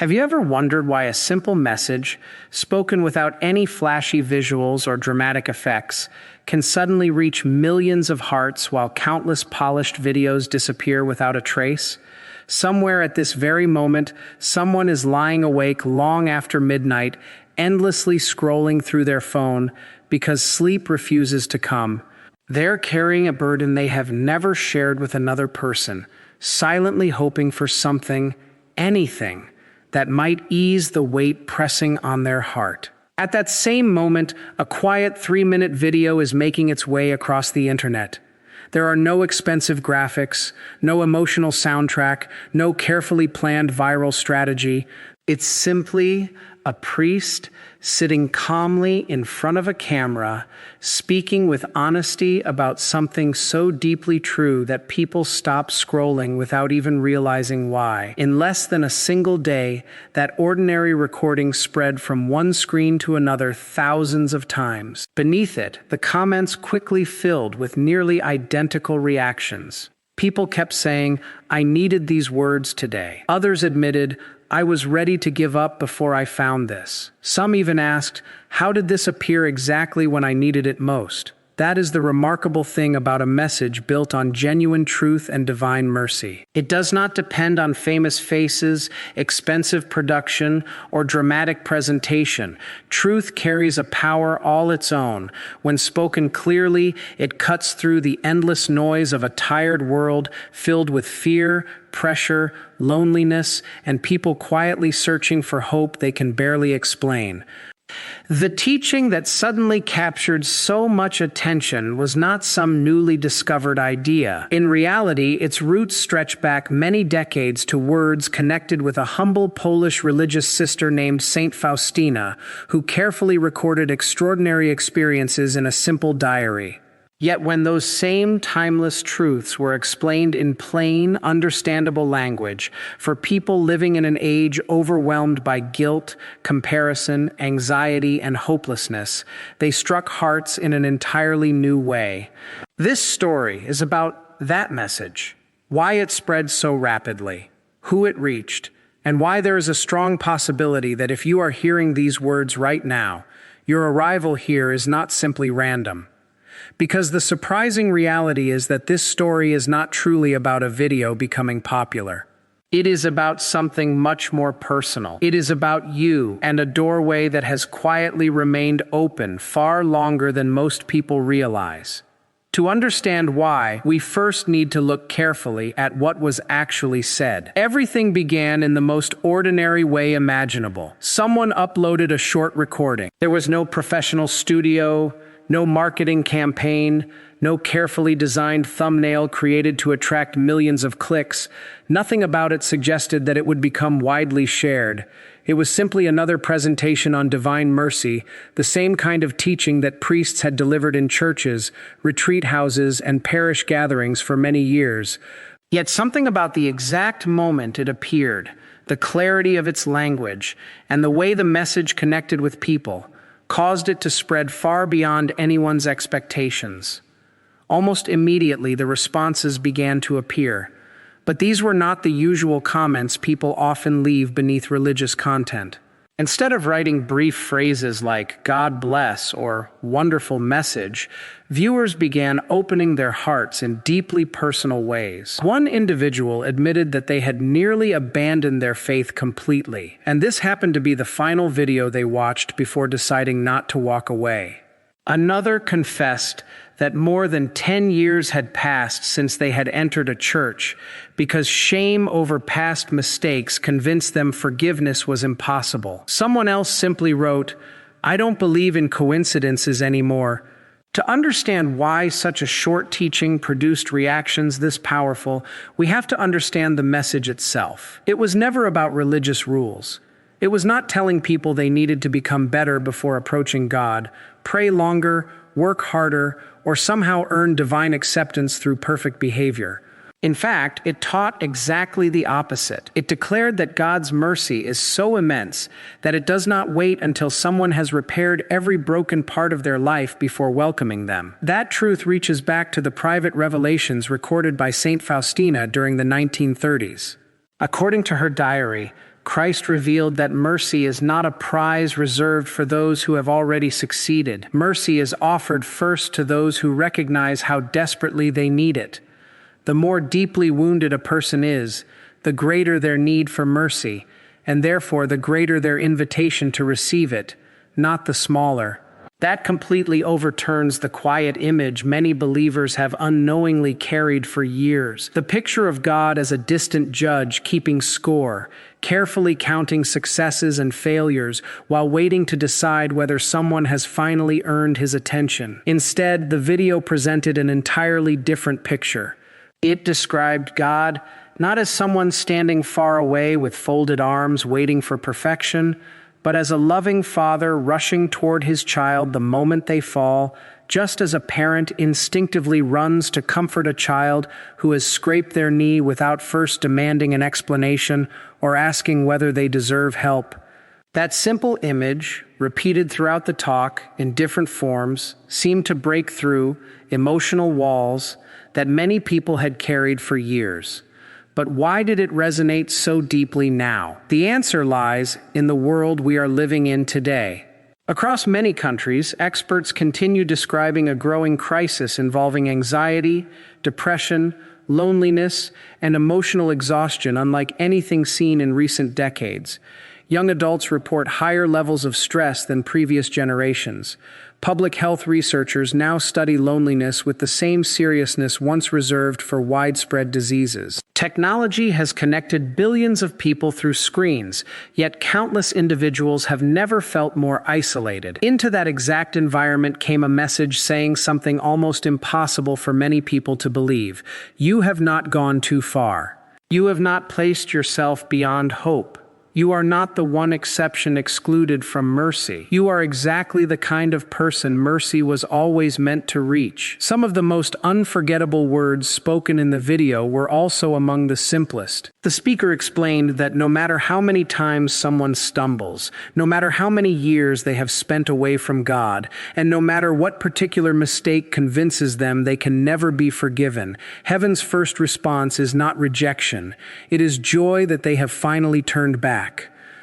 Have you ever wondered why a simple message, spoken without any flashy visuals or dramatic effects, can suddenly reach millions of hearts while countless polished videos disappear without a trace? Somewhere at this very moment, someone is lying awake long after midnight, endlessly scrolling through their phone because sleep refuses to come. They're carrying a burden they have never shared with another person, silently hoping for something, anything, that might ease the weight pressing on their heart. At that same moment, a quiet 3-minute video is making its way across the internet. There are no expensive graphics, no emotional soundtrack, no carefully planned viral strategy. It's simply a priest sitting calmly in front of a camera, speaking with honesty about something so deeply true that people stop scrolling without even realizing why. In less than a single day, that ordinary recording spread from one screen to another thousands of times. Beneath it, the comments quickly filled with nearly identical reactions. People kept saying, "I needed these words today." Others admitted, "I was ready to give up before I found this." Some even asked, "How did this appear exactly when I needed it most?" That is the remarkable thing about a message built on genuine truth and divine mercy. It does not depend on famous faces, expensive production, or dramatic presentation. Truth carries a power all its own. When spoken clearly, it cuts through the endless noise of a tired world filled with fear, pressure, loneliness, and people quietly searching for hope they can barely explain. The teaching that suddenly captured so much attention was not some newly discovered idea. In reality, its roots stretch back many decades to words connected with a humble Polish religious sister named Saint Faustina, who carefully recorded extraordinary experiences in a simple diary. Yet when those same timeless truths were explained in plain, understandable language for people living in an age overwhelmed by guilt, comparison, anxiety, and hopelessness, they struck hearts in an entirely new way. This story is about that message, why it spread so rapidly, who it reached, and why there is a strong possibility that if you are hearing these words right now, your arrival here is not simply random. Because the surprising reality is that this story is not truly about a video becoming popular. It is about something much more personal. It is about you and a doorway that has quietly remained open far longer than most people realize. To understand why, we first need to look carefully at what was actually said. Everything began in the most ordinary way imaginable. Someone uploaded a short recording. There was no professional studio, no marketing campaign, no carefully designed thumbnail created to attract millions of clicks. Nothing about it suggested that it would become widely shared. It was simply another presentation on divine mercy, the same kind of teaching that priests had delivered in churches, retreat houses, and parish gatherings for many years. Yet something about the exact moment it appeared, the clarity of its language, and the way the message connected with people, caused it to spread far beyond anyone's expectations. Almost immediately, the responses began to appear. But these were not the usual comments people often leave beneath religious content. Instead of writing brief phrases like "God bless" or "wonderful message," viewers began opening their hearts in deeply personal ways. One individual admitted that they had nearly abandoned their faith completely, and this happened to be the final video they watched before deciding not to walk away. Another confessed that more than 10 years had passed since they had entered a church because shame over past mistakes convinced them forgiveness was impossible. Someone else simply wrote, "I don't believe in coincidences anymore." To understand why such a short teaching produced reactions this powerful, we have to understand the message itself. It was never about religious rules. It was not telling people they needed to become better before approaching God, pray longer, work harder, or somehow earn divine acceptance through perfect behavior. In fact, it taught exactly the opposite. It declared that God's mercy is so immense that it does not wait until someone has repaired every broken part of their life before welcoming them. That truth reaches back to the private revelations recorded by Saint Faustina during the 1930s. According to her diary, Christ revealed that mercy is not a prize reserved for those who have already succeeded. Mercy is offered first to those who recognize how desperately they need it. The more deeply wounded a person is, the greater their need for mercy, and therefore the greater their invitation to receive it, not the smaller. That completely overturns the quiet image many believers have unknowingly carried for years. The picture of God as a distant judge keeping score, carefully counting successes and failures while waiting to decide whether someone has finally earned his attention. Instead, the video presented an entirely different picture. It described God not as someone standing far away with folded arms waiting for perfection, but as a loving father rushing toward his child the moment they fall, just as a parent instinctively runs to comfort a child who has scraped their knee without first demanding an explanation or asking whether they deserve help. That simple image, repeated throughout the talk in different forms, seemed to break through emotional walls that many people had carried for years. But why did it resonate so deeply now? The answer lies in the world we are living in today. Across many countries, experts continue describing a growing crisis involving anxiety, depression, loneliness, and emotional exhaustion unlike anything seen in recent decades. Young adults report higher levels of stress than previous generations. Public health researchers now study loneliness with the same seriousness once reserved for widespread diseases. Technology has connected billions of people through screens, yet countless individuals have never felt more isolated. Into that exact environment came a message saying something almost impossible for many people to believe. You have not gone too far. You have not placed yourself beyond hope. You are not the one exception excluded from mercy. You are exactly the kind of person mercy was always meant to reach. Some of the most unforgettable words spoken in the video were also among the simplest. The speaker explained that no matter how many times someone stumbles, no matter how many years they have spent away from God, and no matter what particular mistake convinces them they can never be forgiven, heaven's first response is not rejection. It is joy that they have finally turned back.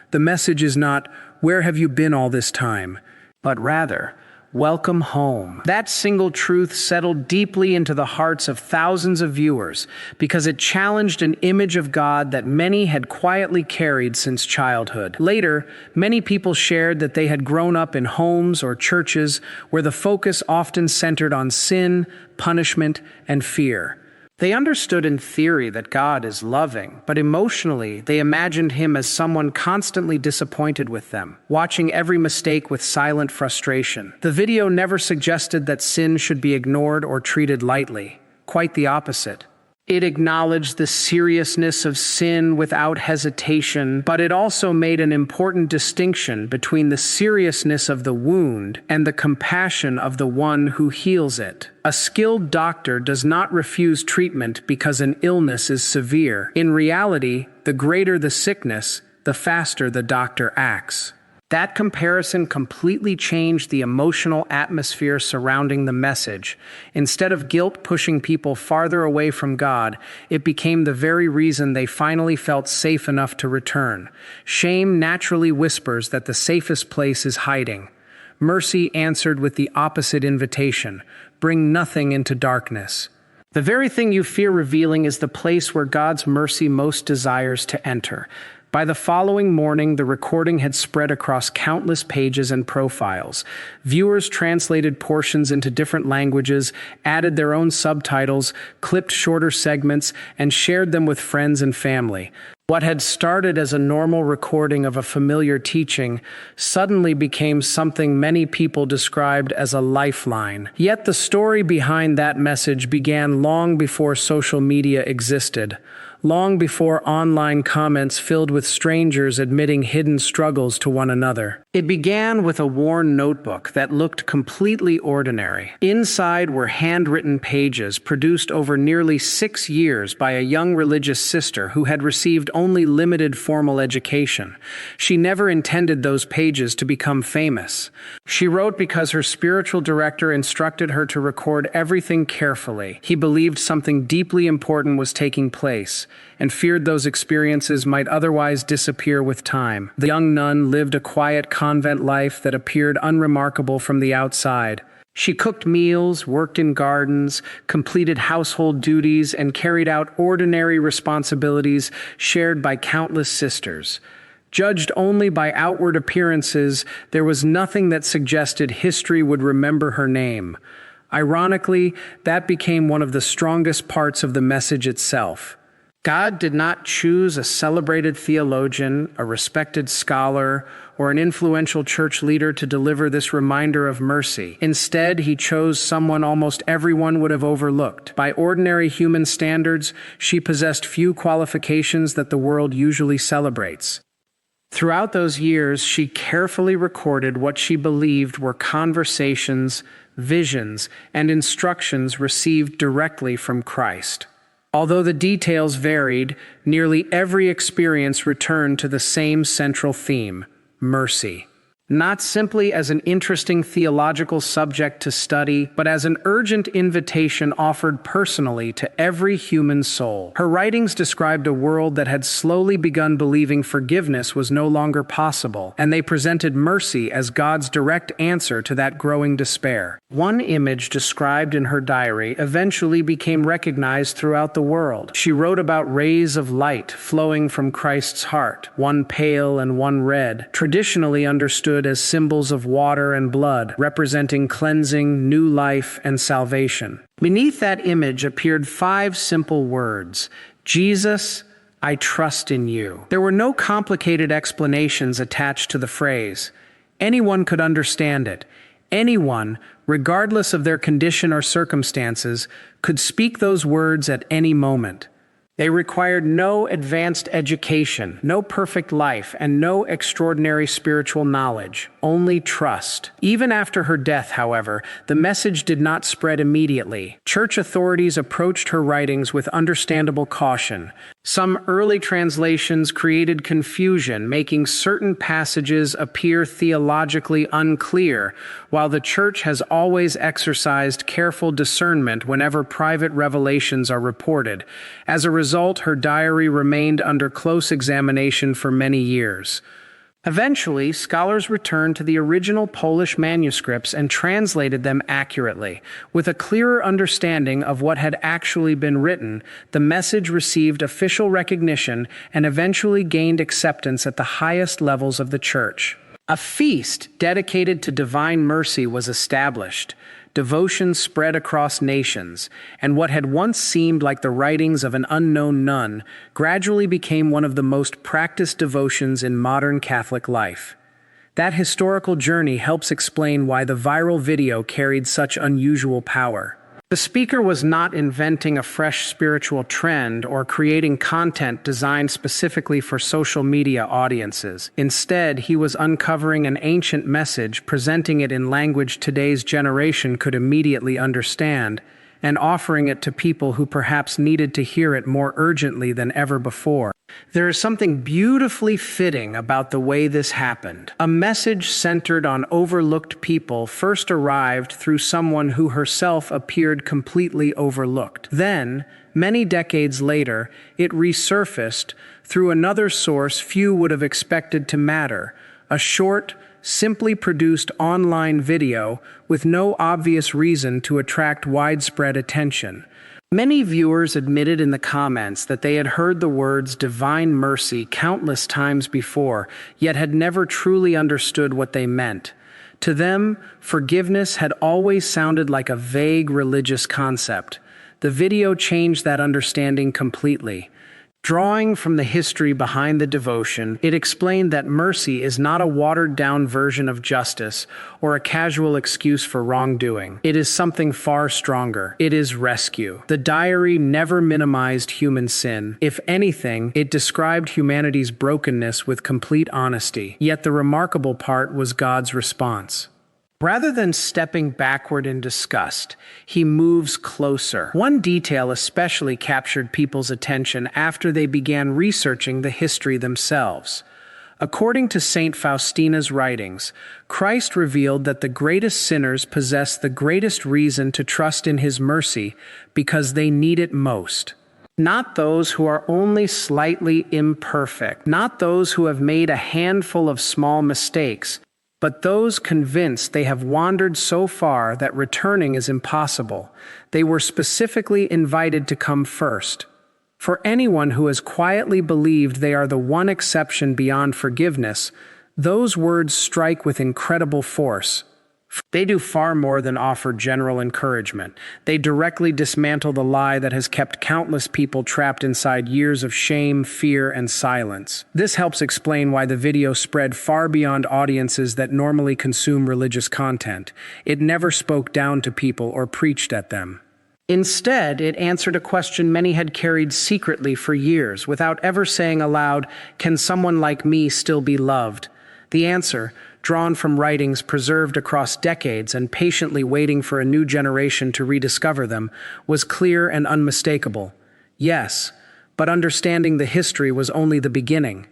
The message is not, "Where have you been all this time?" but rather, "Welcome home." That single truth settled deeply into the hearts of thousands of viewers because it challenged an image of God that many had quietly carried since childhood. Later, many people shared that they had grown up in homes or churches where the focus often centered on sin, punishment, and fear. They understood in theory that God is loving, but emotionally they imagined him as someone constantly disappointed with them, watching every mistake with silent frustration. The video never suggested that sin should be ignored or treated lightly. Quite the opposite. It acknowledged the seriousness of sin without hesitation, but it also made an important distinction between the seriousness of the wound and the compassion of the one who heals it. A skilled doctor does not refuse treatment because an illness is severe. In reality, the greater the sickness, the faster the doctor acts. That comparison completely changed the emotional atmosphere surrounding the message. Instead of guilt pushing people farther away from God, it became the very reason they finally felt safe enough to return. Shame naturally whispers that the safest place is hiding. Mercy answered with the opposite invitation: bring nothing into darkness. The very thing you fear revealing is the place where God's mercy most desires to enter. By the following morning, the recording had spread across countless pages and profiles. Viewers translated portions into different languages, added their own subtitles, clipped shorter segments, and shared them with friends and family. What had started as a normal recording of a familiar teaching suddenly became something many people described as a lifeline. Yet the story behind that message began long before social media existed. Long before online comments filled with strangers admitting hidden struggles to one another. It began with a worn notebook that looked completely ordinary. Inside were handwritten pages produced over nearly 6 years by a young religious sister who had received only limited formal education. She never intended those pages to become famous. She wrote because her spiritual director instructed her to record everything carefully. He believed something deeply important was taking place. and feared those experiences might otherwise disappear with time. The young nun lived a quiet convent life that appeared unremarkable from the outside. She cooked meals, worked in gardens, completed household duties, and carried out ordinary responsibilities shared by countless sisters. Judged only by outward appearances, there was nothing that suggested history would remember her name. Ironically, that became one of the strongest parts of the message itself. God did not choose a celebrated theologian, a respected scholar, or an influential church leader to deliver this reminder of mercy. Instead, he chose someone almost everyone would have overlooked. By ordinary human standards, she possessed few qualifications that the world usually celebrates. Throughout those years, she carefully recorded what she believed were conversations, visions, and instructions received directly from Christ. Although the details varied, nearly every experience returned to the same central theme: mercy. Not simply as an interesting theological subject to study, but as an urgent invitation offered personally to every human soul. Her writings described a world that had slowly begun believing forgiveness was no longer possible, and they presented mercy as God's direct answer to that growing despair. One image described in her diary eventually became recognized throughout the world. She wrote about rays of light flowing from Christ's heart, one pale and one red, traditionally understood as symbols of water and blood, representing cleansing, new life, and salvation. Beneath that image appeared 5 simple words: Jesus, I trust in you. There were no complicated explanations attached to the phrase. Anyone could understand it. Anyone, regardless of their condition or circumstances, could speak those words at any moment. They required no advanced education, no perfect life, and no extraordinary spiritual knowledge, only trust. Even after her death, however, the message did not spread immediately. Church authorities approached her writings with understandable caution. Some early translations created confusion, making certain passages appear theologically unclear, while the Church has always exercised careful discernment whenever private revelations are reported. As a result, her diary remained under close examination for many years. Eventually, scholars returned to the original Polish manuscripts and translated them accurately. With a clearer understanding of what had actually been written, the message received official recognition and eventually gained acceptance at the highest levels of the Church. A feast dedicated to divine mercy was established. Devotion spread across nations, and what had once seemed like the writings of an unknown nun gradually became one of the most practiced devotions in modern Catholic life. That historical journey helps explain why the viral video carried such unusual power. The speaker was not inventing a fresh spiritual trend or creating content designed specifically for social media audiences. Instead, he was uncovering an ancient message, presenting it in language today's generation could immediately understand, and offering it to people who perhaps needed to hear it more urgently than ever before. There is something beautifully fitting about the way this happened. A message centered on overlooked people first arrived through someone who herself appeared completely overlooked. Then, many decades later, it resurfaced through another source few would have expected to matter: a short, simply produced online video with no obvious reason to attract widespread attention. Many viewers admitted in the comments that they had heard the words divine mercy countless times before, yet had never truly understood what they meant. To them, forgiveness had always sounded like a vague religious concept. The video changed that understanding completely. Drawing from the history behind the devotion, it explained that mercy is not a watered-down version of justice or a casual excuse for wrongdoing. It is something far stronger. It is rescue. The diary never minimized human sin. If anything, it described humanity's brokenness with complete honesty. Yet the remarkable part was God's response. Rather than stepping backward in disgust, he moves closer. One detail especially captured people's attention after they began researching the history themselves. According to Saint Faustina's writings, Christ revealed that the greatest sinners possess the greatest reason to trust in his mercy because they need it most. Not those who are only slightly imperfect, not those who have made a handful of small mistakes, but those convinced they have wandered so far that returning is impossible. They were specifically invited to come first. For anyone who has quietly believed they are the one exception beyond forgiveness, those words strike with incredible force. They do far more than offer general encouragement. They directly dismantle the lie that has kept countless people trapped inside years of shame, fear, and silence. This helps explain why the video spread far beyond audiences that normally consume religious content. It never spoke down to people or preached at them. Instead, it answered a question many had carried secretly for years, without ever saying aloud, "Can someone like me still be loved?" The answer, drawn from writings preserved across decades and patiently waiting for a new generation to rediscover them, was clear and unmistakable. Yes, but understanding the history was only the beginning.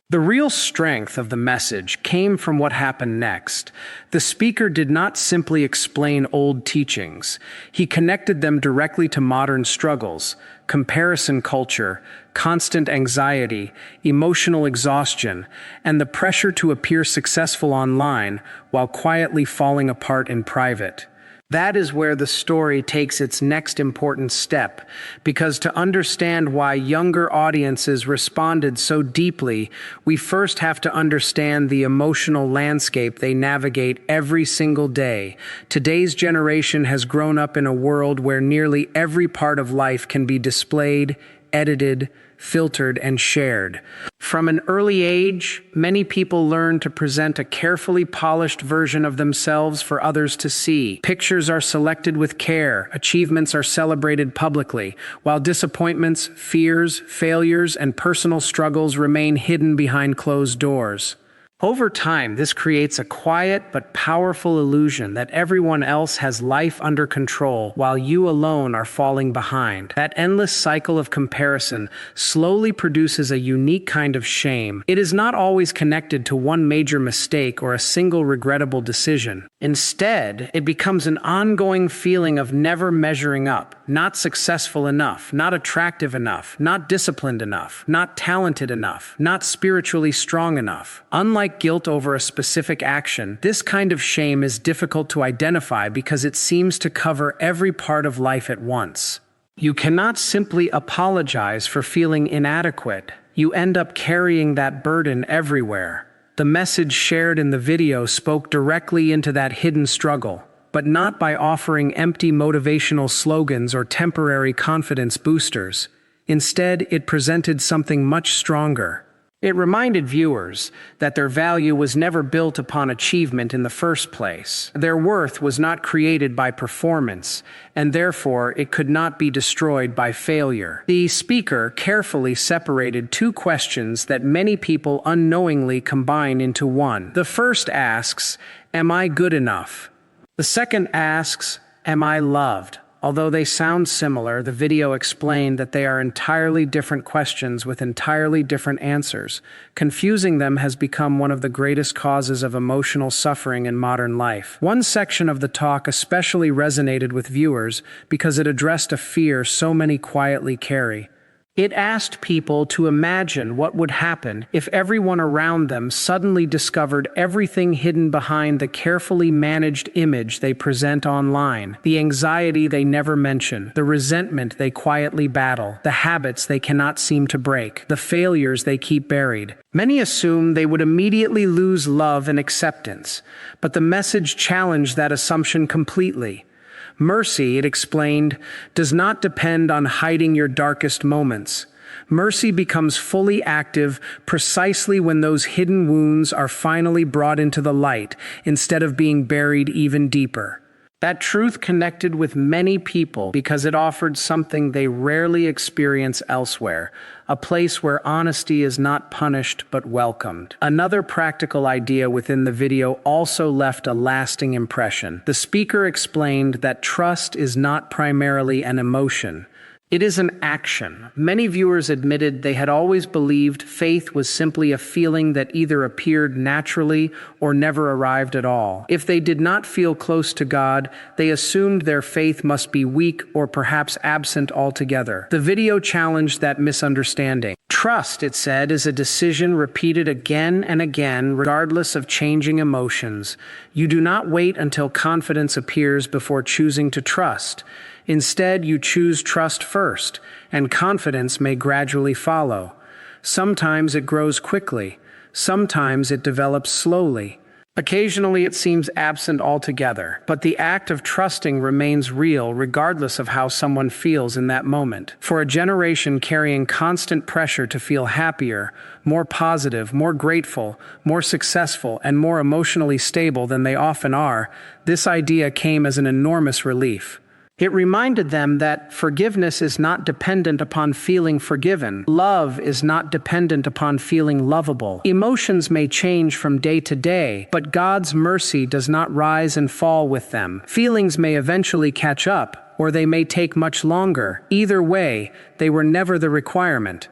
The real strength of the message came from what happened next. The speaker did not simply explain old teachings. He connected them directly to modern struggles, comparison culture, constant anxiety, emotional exhaustion, and the pressure to appear successful online while quietly falling apart in private. That is where the story takes its next important step, because to understand why younger audiences responded so deeply, we first have to understand the emotional landscape they navigate every single day. Today's generation has grown up in a world where nearly every part of life can be displayed, edited, filtered, and shared. From an early age, many people learn to present a carefully polished version of themselves for others to see. Pictures are selected with care, achievements are celebrated publicly, while disappointments, fears, failures, and personal struggles remain hidden behind closed doors. Over time, this creates a quiet but powerful illusion that everyone else has life under control while you alone are falling behind. That endless cycle of comparison slowly produces a unique kind of shame. It is not always connected to one major mistake or a single regrettable decision. Instead, it becomes an ongoing feeling of never measuring up, not successful enough, not attractive enough, not disciplined enough, not talented enough, not spiritually strong enough. Unlike guilt over a specific action, this kind of shame is difficult to identify because it seems to cover every part of life at once. You cannot simply apologize for feeling inadequate. You end up carrying that burden everywhere. The message shared in the video spoke directly into that hidden struggle, but not by offering empty motivational slogans or temporary confidence boosters. Instead, it presented something much stronger. It reminded viewers that their value was never built upon achievement in the first place. Their worth was not created by performance, and therefore it could not be destroyed by failure. The speaker carefully separated two questions that many people unknowingly combine into one. The first asks, "Am I good enough?" The second asks, "Am I loved?" Although they sound similar, the video explained that they are entirely different questions with entirely different answers. Confusing them has become one of the greatest causes of emotional suffering in modern life. One section of the talk especially resonated with viewers because it addressed a fear so many quietly carry. It asked people to imagine what would happen if everyone around them suddenly discovered everything hidden behind the carefully managed image they present online, the anxiety they never mention, the resentment they quietly battle, the habits they cannot seem to break, the failures they keep buried. Many assume they would immediately lose love and acceptance, but the message challenged that assumption completely. Mercy, it explained, does not depend on hiding your darkest moments. Mercy becomes fully active precisely when those hidden wounds are finally brought into the light, instead of being buried even deeper. That truth connected with many people because it offered something they rarely experience elsewhere, a place where honesty is not punished but welcomed. Another practical idea within the video also left a lasting impression. The speaker explained that trust is not primarily an emotion. It is an action. Many viewers admitted they had always believed faith was simply a feeling that either appeared naturally or never arrived at all. If they did not feel close to God, they assumed their faith must be weak or perhaps absent altogether. The video challenged that misunderstanding. Trust, it said, is a decision repeated again and again, regardless of changing emotions. You do not wait until confidence appears before choosing to trust. Instead, you choose trust first, and confidence may gradually follow. Sometimes it grows quickly. Sometimes it develops slowly. Occasionally it seems absent altogether, but the act of trusting remains real regardless of how someone feels in that moment. For a generation carrying constant pressure to feel happier, more positive, more grateful, more successful, and more emotionally stable than they often are, this idea came as an enormous relief. It reminded them that forgiveness is not dependent upon feeling forgiven. Love is not dependent upon feeling lovable. Emotions may change from day to day, but God's mercy does not rise and fall with them. Feelings may eventually catch up, or they may take much longer. Either way, they were never the requirement.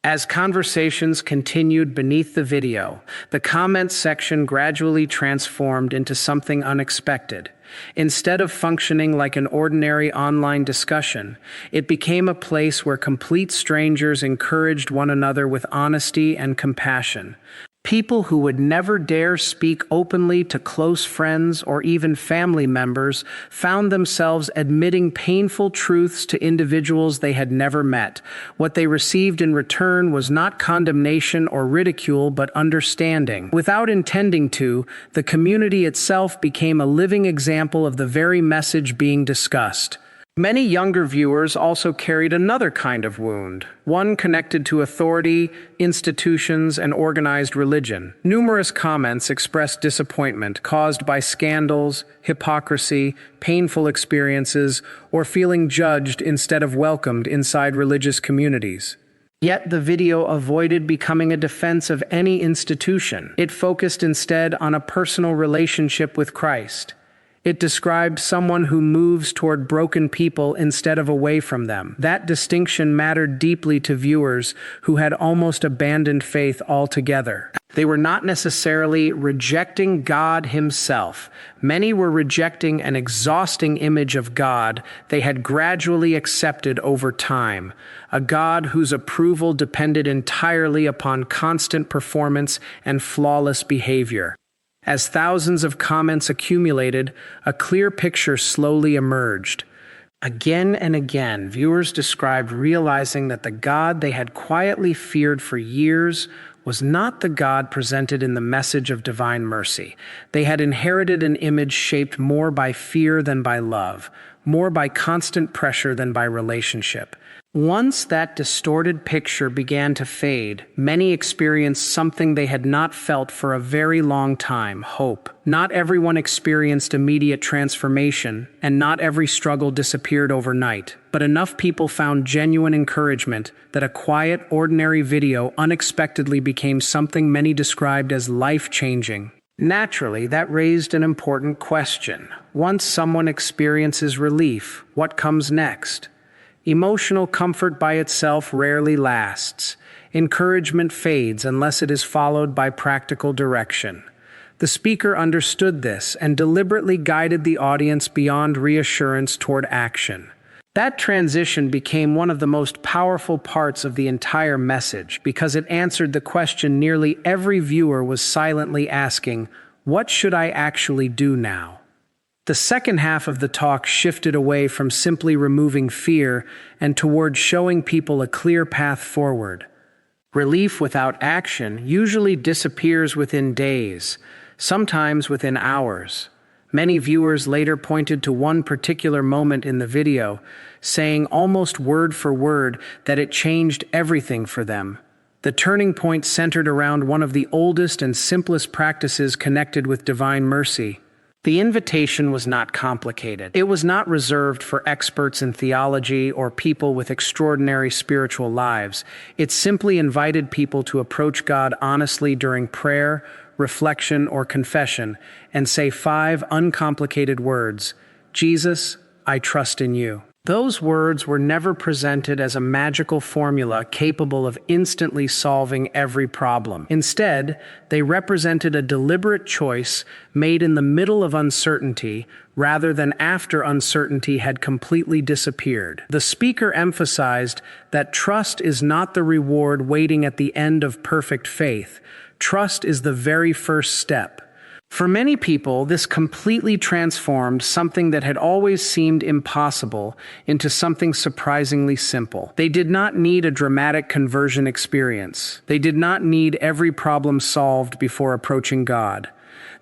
As conversations continued beneath the video, the comments section gradually transformed into something unexpected. Instead of functioning like an ordinary online discussion, it became a place where complete strangers encouraged one another with honesty and compassion. People who would never dare speak openly to close friends or even family members found themselves admitting painful truths to individuals they had never met. What they received in return was not condemnation or ridicule, but understanding. Without intending to, the community itself became a living example of the very message being discussed. Many younger viewers also carried another kind of wound, one connected to authority, institutions, and organized religion. Numerous comments expressed disappointment caused by scandals, hypocrisy, painful experiences, or feeling judged instead of welcomed inside religious communities. Yet the video avoided becoming a defense of any institution. It focused instead on a personal relationship with Christ. It described someone who moves toward broken people instead of away from them. That distinction mattered deeply to viewers who had almost abandoned faith altogether. They were not necessarily rejecting God himself. Many were rejecting an exhausting image of God they had gradually accepted over time, a God whose approval depended entirely upon constant performance and flawless behavior. As thousands of comments accumulated, a clear picture slowly emerged. Again and again, viewers described realizing that the God they had quietly feared for years was not the God presented in the message of divine mercy. They had inherited an image shaped more by fear than by love, more by constant pressure than by relationship. Once that distorted picture began to fade, many experienced something they had not felt for a very long time: hope. Not everyone experienced immediate transformation, and not every struggle disappeared overnight, but enough people found genuine encouragement that a quiet, ordinary video unexpectedly became something many described as life-changing. Naturally, that raised an important question. Once someone experiences relief, what comes next? Emotional comfort by itself rarely lasts. Encouragement fades unless it is followed by practical direction. The speaker understood this and deliberately guided the audience beyond reassurance toward action. That transition became one of the most powerful parts of the entire message because it answered the question nearly every viewer was silently asking: what should I actually do now? The second half of the talk shifted away from simply removing fear and toward showing people a clear path forward. Relief without action usually disappears within days, sometimes within hours. Many viewers later pointed to one particular moment in the video, saying almost word for word that it changed everything for them. The turning point centered around one of the oldest and simplest practices connected with divine mercy. The invitation was not complicated. It was not reserved for experts in theology or people with extraordinary spiritual lives. It simply invited people to approach God honestly during prayer, reflection, or confession, and say 5 uncomplicated words: Jesus, I trust in you. Those words were never presented as a magical formula capable of instantly solving every problem. Instead, they represented a deliberate choice made in the middle of uncertainty rather than after uncertainty had completely disappeared. The speaker emphasized that trust is not the reward waiting at the end of perfect faith. Trust is the very first step. For many people, this completely transformed something that had always seemed impossible into something surprisingly simple. They did not need a dramatic conversion experience. They did not need every problem solved before approaching God.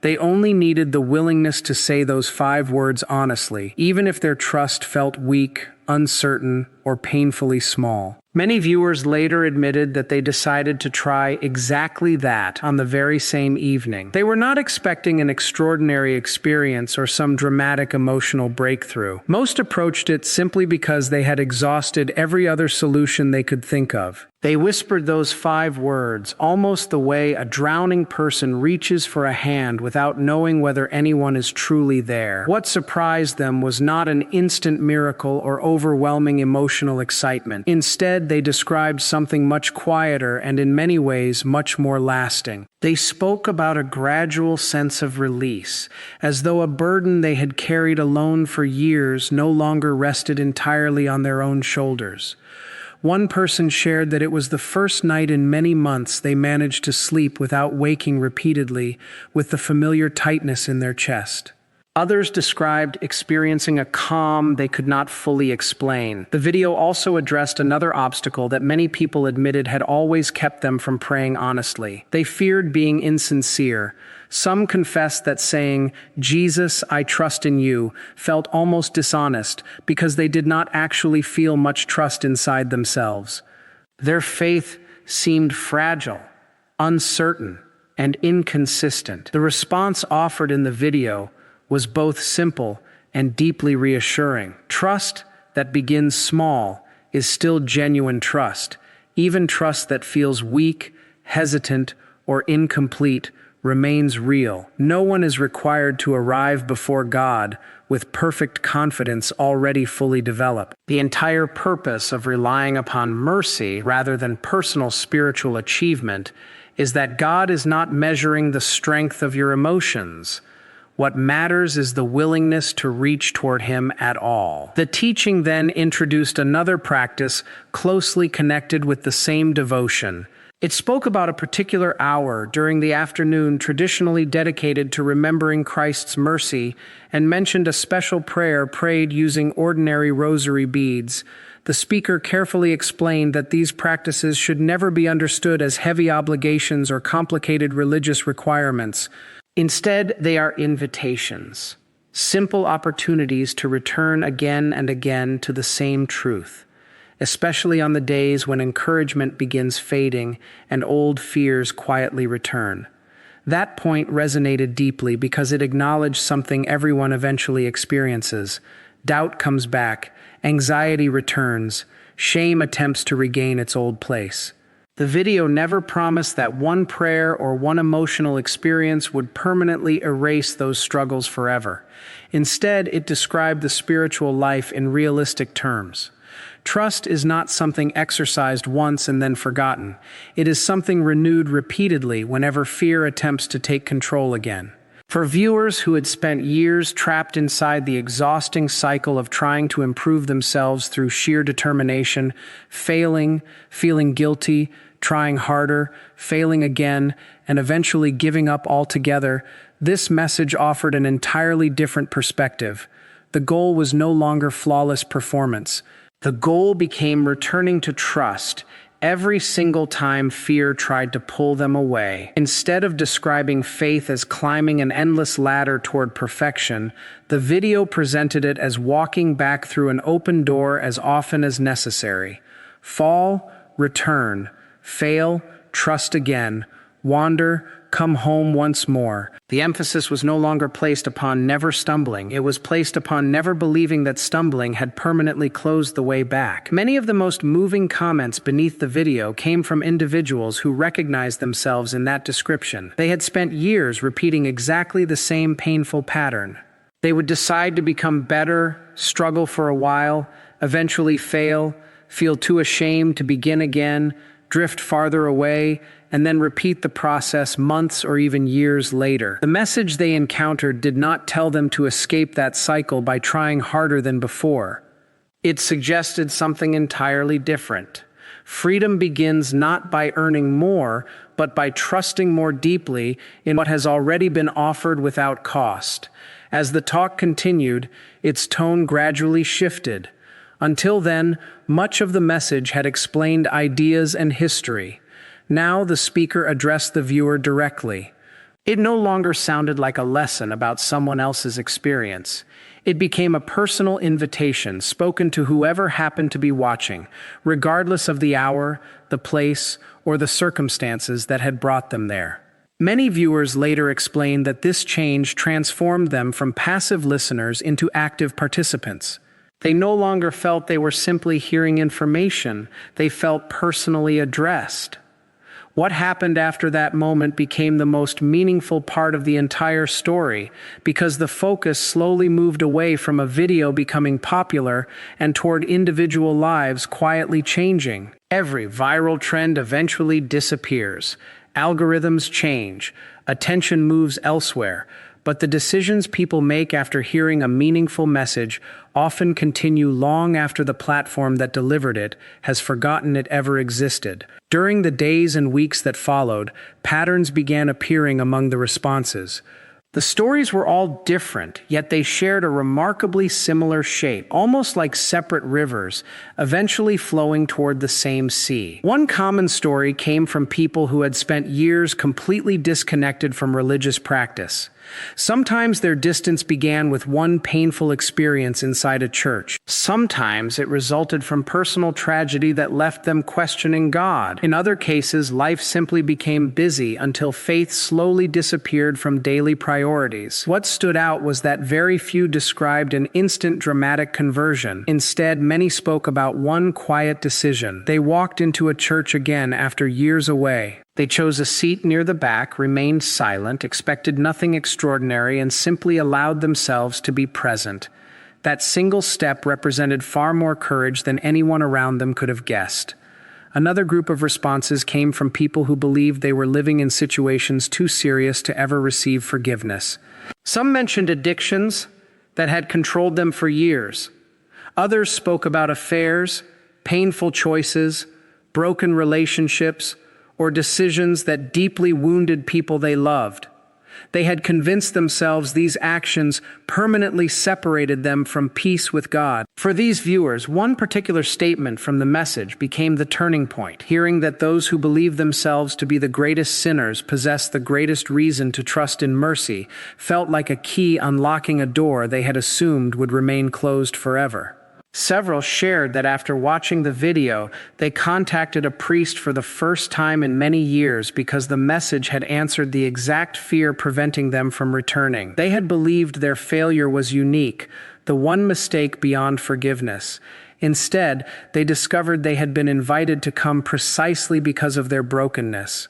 They only needed the willingness to say those 5 words honestly, even if their trust felt weak, uncertain, or painfully small. Many viewers later admitted that they decided to try exactly that on the very same evening. They were not expecting an extraordinary experience or some dramatic emotional breakthrough. Most approached it simply because they had exhausted every other solution they could think of. They whispered those 5 words, almost the way a drowning person reaches for a hand without knowing whether anyone is truly there. What surprised them was not an instant miracle or overwhelming emotional excitement. Instead, they described something much quieter and in many ways much more lasting. They spoke about a gradual sense of release, as though a burden they had carried alone for years no longer rested entirely on their own shoulders. One person shared that it was the first night in many months they managed to sleep without waking repeatedly, with the familiar tightness in their chest. Others described experiencing a calm they could not fully explain. The video also addressed another obstacle that many people admitted had always kept them from praying honestly. They feared being insincere. Some confessed that saying, "Jesus, I trust in you," felt almost dishonest because they did not actually feel much trust inside themselves. Their faith seemed fragile, uncertain, and inconsistent. The response offered in the video was both simple and deeply reassuring. Trust that begins small is still genuine trust. Even trust that feels weak, hesitant, or incomplete remains real. No one is required to arrive before God with perfect confidence already fully developed. The entire purpose of relying upon mercy rather than personal spiritual achievement is that God is not measuring the strength of your emotions. What matters is the willingness to reach toward Him at all. The teaching then introduced another practice closely connected with the same devotion. It spoke about a particular hour during the afternoon traditionally dedicated to remembering Christ's mercy and mentioned a special prayer prayed using ordinary rosary beads. The speaker carefully explained that these practices should never be understood as heavy obligations or complicated religious requirements. Instead, they are invitations, simple opportunities to return again and again to the same truth, especially on the days when encouragement begins fading and old fears quietly return. That point resonated deeply because it acknowledged something everyone eventually experiences. Doubt comes back, anxiety returns, shame attempts to regain its old place. The video never promised that one prayer or one emotional experience would permanently erase those struggles forever. Instead, it described the spiritual life in realistic terms. Trust is not something exercised once and then forgotten. It is something renewed repeatedly whenever fear attempts to take control again. For viewers who had spent years trapped inside the exhausting cycle of trying to improve themselves through sheer determination, failing, feeling guilty, trying harder, failing again, and eventually giving up altogether, this message offered an entirely different perspective. The goal was no longer flawless performance. The goal became returning to trust every single time fear tried to pull them away. Instead of describing faith as climbing an endless ladder toward perfection, the video presented it as walking back through an open door as often as necessary. Fall, return. Fail, trust again. Wander, come home once more. The emphasis was no longer placed upon never stumbling. It was placed upon never believing that stumbling had permanently closed the way back. Many of the most moving comments beneath the video came from individuals who recognized themselves in that description. They had spent years repeating exactly the same painful pattern. They would decide to become better, struggle for a while, eventually fail, feel too ashamed to begin again, drift farther away, and then repeat the process months or even years later. The message they encountered did not tell them to escape that cycle by trying harder than before. It suggested something entirely different. Freedom begins not by earning more, but by trusting more deeply in what has already been offered without cost. As the talk continued, its tone gradually shifted. Until then, much of the message had explained ideas and history. Now the speaker addressed the viewer directly. It no longer sounded like a lesson about someone else's experience. It became a personal invitation spoken to whoever happened to be watching, regardless of the hour, the place, or the circumstances that had brought them there. Many viewers later explained that this change transformed them from passive listeners into active participants. They no longer felt they were simply hearing information, they felt personally addressed. What happened after that moment became the most meaningful part of the entire story, because the focus slowly moved away from a video becoming popular and toward individual lives quietly changing. Every viral trend eventually disappears. Algorithms change. Attention moves elsewhere. But the decisions people make after hearing a meaningful message often continue long after the platform that delivered it has forgotten it ever existed. During the days and weeks that followed, patterns began appearing among the responses. The stories were all different, yet they shared a remarkably similar shape, almost like separate rivers, eventually flowing toward the same sea. One common story came from people who had spent years completely disconnected from religious practice. Sometimes their distance began with one painful experience inside a church. Sometimes it resulted from personal tragedy that left them questioning God. In other cases, life simply became busy until faith slowly disappeared from daily priorities. What stood out was that very few described an instant dramatic conversion. Instead, many spoke about one quiet decision. They walked into a church again after years away. They chose a seat near the back, remained silent, expected nothing extraordinary, and simply allowed themselves to be present. That single step represented far more courage than anyone around them could have guessed. Another group of responses came from people who believed they were living in situations too serious to ever receive forgiveness. Some mentioned addictions that had controlled them for years. Others spoke about affairs, painful choices, broken relationships, or decisions that deeply wounded people they loved. They had convinced themselves these actions permanently separated them from peace with God. For these viewers, one particular statement from the message became the turning point. Hearing that those who believe themselves to be the greatest sinners possess the greatest reason to trust in mercy felt like a key unlocking a door they had assumed would remain closed forever. Several shared that after watching the video, they contacted a priest for the first time in many years because the message had answered the exact fear preventing them from returning. They had believed their failure was unique, the one mistake beyond forgiveness. Instead, they discovered they had been invited to come precisely because of their brokenness.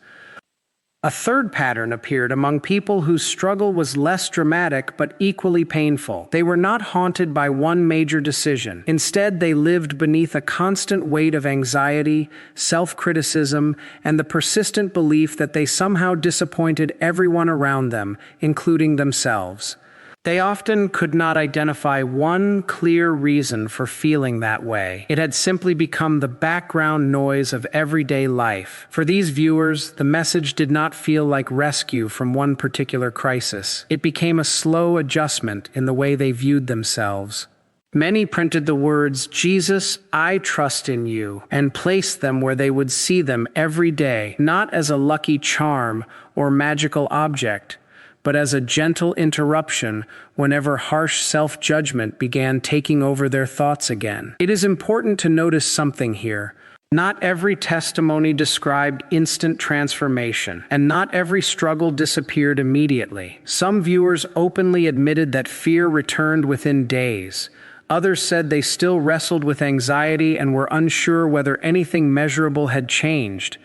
A third pattern appeared among people whose struggle was less dramatic but equally painful. They were not haunted by one major decision. Instead, they lived beneath a constant weight of anxiety, self-criticism, and the persistent belief that they somehow disappointed everyone around them, including themselves. They often could not identify one clear reason for feeling that way. It had simply become the background noise of everyday life. For these viewers, the message did not feel like rescue from one particular crisis. It became a slow adjustment in the way they viewed themselves. Many printed the words, "Jesus, I trust in you," and placed them where they would see them every day, not as a lucky charm or magical object, but as a gentle interruption whenever harsh self-judgment began taking over their thoughts again. It is important to notice something here. Not every testimony described instant transformation, and not every struggle disappeared immediately. Some viewers openly admitted that fear returned within days. Others said they still wrestled with anxiety and were unsure whether anything measurable had changed.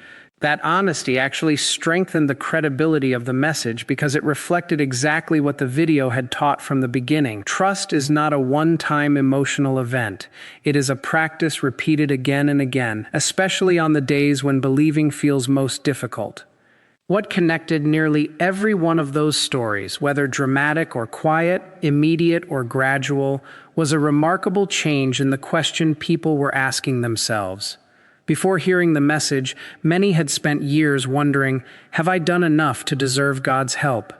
That honesty actually strengthened the credibility of the message because it reflected exactly what the video had taught from the beginning. Trust is not a one-time emotional event. It is a practice repeated again and again, especially on the days when believing feels most difficult. What connected nearly every one of those stories, whether dramatic or quiet, immediate or gradual, was a remarkable change in the question people were asking themselves. Before hearing the message, many had spent years wondering, have I done enough to deserve God's help?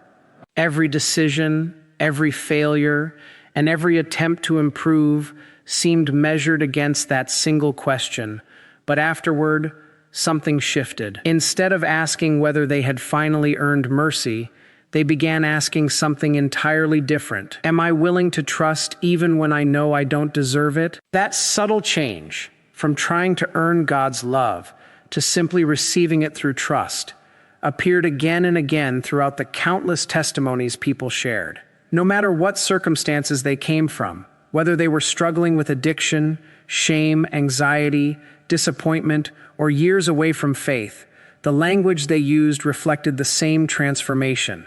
Every decision, every failure, and every attempt to improve seemed measured against that single question. But afterward, something shifted. Instead of asking whether they had finally earned mercy, they began asking something entirely different. Am I willing to trust even when I know I don't deserve it? That subtle change, from trying to earn God's love to simply receiving it through trust, appeared again and again throughout the countless testimonies people shared. No matter what circumstances they came from, whether they were struggling with addiction, shame, anxiety, disappointment, or years away from faith, the language they used reflected the same transformation.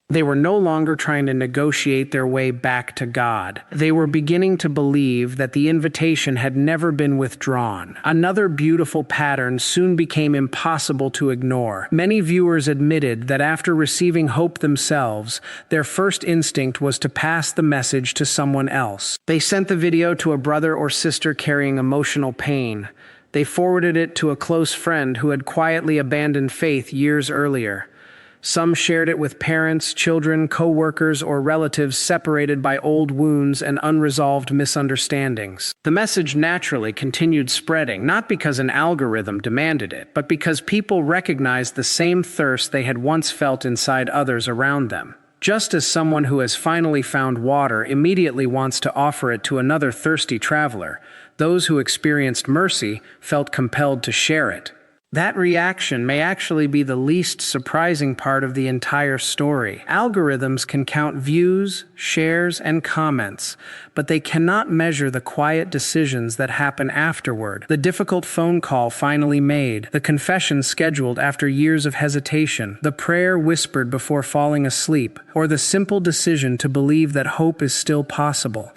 They were no longer trying to negotiate their way back to God. They were beginning to believe that the invitation had never been withdrawn. Another beautiful pattern soon became impossible to ignore. Many viewers admitted that after receiving hope themselves, their first instinct was to pass the message to someone else. They sent the video to a brother or sister carrying emotional pain. They forwarded it to a close friend who had quietly abandoned faith years earlier. Some shared it with parents, children, co-workers, or relatives separated by old wounds and unresolved misunderstandings. The message naturally continued spreading, not because an algorithm demanded it, but because people recognized the same thirst they had once felt inside others around them. Just as someone who has finally found water immediately wants to offer it to another thirsty traveler, those who experienced mercy felt compelled to share it. That reaction may actually be the least surprising part of the entire story. Algorithms can count views, shares, and comments, but they cannot measure the quiet decisions that happen afterward. The difficult phone call finally made, the confession scheduled after years of hesitation, the prayer whispered before falling asleep, or the simple decision to believe that hope is still possible.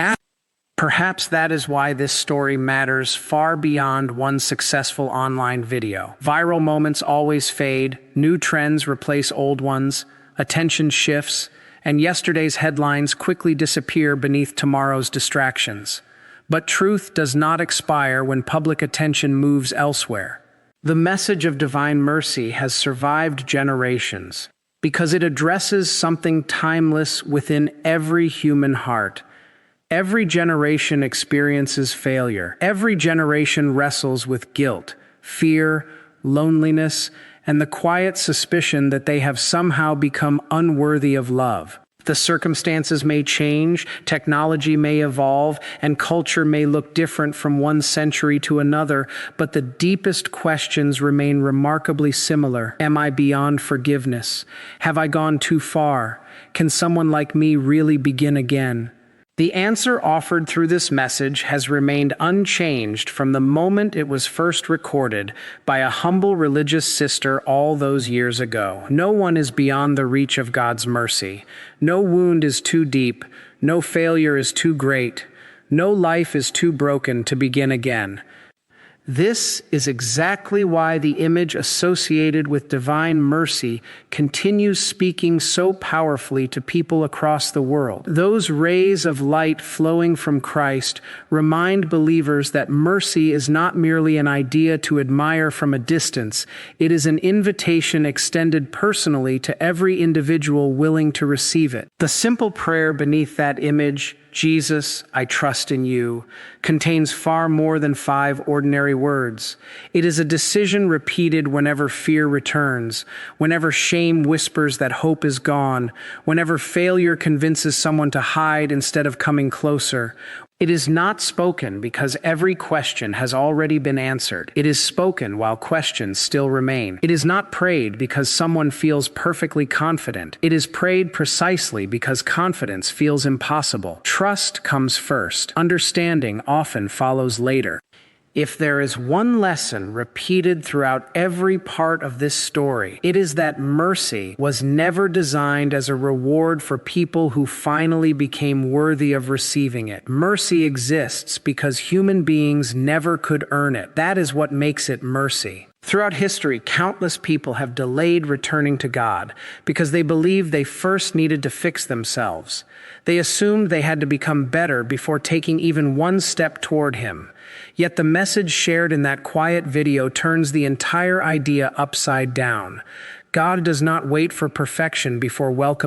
Perhaps that is why this story matters far beyond one successful online video. Viral moments always fade, new trends replace old ones, attention shifts, and yesterday's headlines quickly disappear beneath tomorrow's distractions. But truth does not expire when public attention moves elsewhere. The message of divine mercy has survived generations because it addresses something timeless within every human heart. Every generation experiences failure. Every generation wrestles with guilt, fear, loneliness, and the quiet suspicion that they have somehow become unworthy of love. The circumstances may change, technology may evolve, and culture may look different from one century to another, but the deepest questions remain remarkably similar. Am I beyond forgiveness? Have I gone too far? Can someone like me really begin again? The answer offered through this message has remained unchanged from the moment it was first recorded by a humble religious sister all those years ago. No one is beyond the reach of God's mercy. No wound is too deep. No failure is too great. No life is too broken to begin again. This is exactly why the image associated with divine mercy continues speaking so powerfully to people across the world. Those rays of light flowing from Christ remind believers that mercy is not merely an idea to admire from a distance. It is an invitation extended personally to every individual willing to receive it. The simple prayer beneath that image, Jesus, I trust in you, contains far more than 5 ordinary words. It is a decision repeated whenever fear returns, whenever shame whispers that hope is gone, whenever failure convinces someone to hide instead of coming closer. It is not spoken because every question has already been answered. It is spoken while questions still remain. It is not prayed because someone feels perfectly confident. It is prayed precisely because confidence feels impossible. Trust comes first. Understanding often follows later. If there is one lesson repeated throughout every part of this story, it is that mercy was never designed as a reward for people who finally became worthy of receiving it. Mercy exists because human beings never could earn it. That is what makes it mercy. Throughout history, countless people have delayed returning to God because they believed they first needed to fix themselves. They assumed they had to become better before taking even one step toward Him. Yet the message shared in that quiet video turns the entire idea upside down. God does not wait for perfection before welcoming